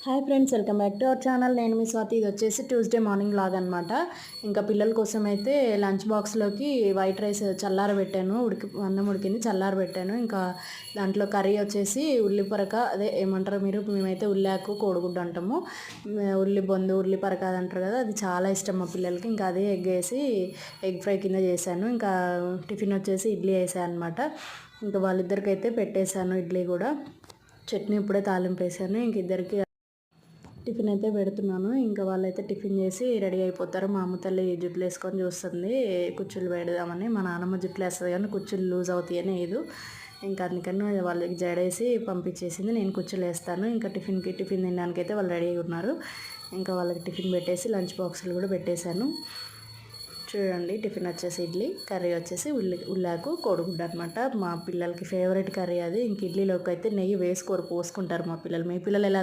Hi friends, welcome back to our channel. నేను మీ స్వాతి. ఇది వచ్చేసి ట్యూస్డే మార్నింగ్ వ్లాగ్ అనమాట. ఇంకా పిల్లల కోసం అయితే లంచ్ బాక్స్లోకి వైట్ రైస్ చల్లారబెట్టాను. అన్నం ఉడికింది, చల్లారబెట్టాను. ఇంకా దాంట్లో కర్రీ వచ్చేసి ఉల్లి పరక, అదే ఏమంటారు మీరు, మేమైతే ఉల్లాకు కోడిగుడ్డు అంటాము. ఉల్లి బొందు, ఉల్లి పరక అది అంటారు కదా, అది చాలా ఇష్టం మా పిల్లలకి. ఇంకా అదే ఎగ్ వేసి ఎగ్ ఫ్రై కింద చేశాను. ఇంకా టిఫిన్ వచ్చేసి ఇడ్లీ వేసాను అనమాట. ఇంకా వాళ్ళిద్దరికైతే పెట్టేశాను ఇడ్లీ కూడా. చట్నీ ఇప్పుడే తాలింపు వేసాను. ఇంక ఇద్దరికి టిఫిన్ అయితే పెడుతున్నాను. ఇంకా వాళ్ళైతే టిఫిన్ చేసి రెడీ అయిపోతారు. మా అమ్మ తల్లి జుట్లు వేసుకొని చూస్తుంది కుచ్చులు పెడదామని. మా నాన్నమ్మ జుట్లు వేస్తుంది కానీ కుచ్చులు లూజ్ అవుతాయని లేదు. ఇంకా అందుకని వాళ్ళకి జడేసి పంపించేసింది. నేను కుచ్చులు వేస్తాను. ఇంకా టిఫిన్ తినడానికి అయితే వాళ్ళు రెడీగా ఉన్నారు. ఇంకా వాళ్ళకి టిఫిన్ పెట్టేసి లంచ్ బాక్సులు కూడా పెట్టేశాను. చూడండి, టిఫిన్ వచ్చేసి ఇడ్లీ, కర్రీ వచ్చేసి ఉల్లాకు కోడిగుడ్డు అనమాట. మా పిల్లలకి ఫేవరెట్ కర్రీ అది. ఇంక ఇడ్లీలోకి అయితే నెయ్యి పోసుకుంటారు మా పిల్లలు. మీ పిల్లలు ఎలా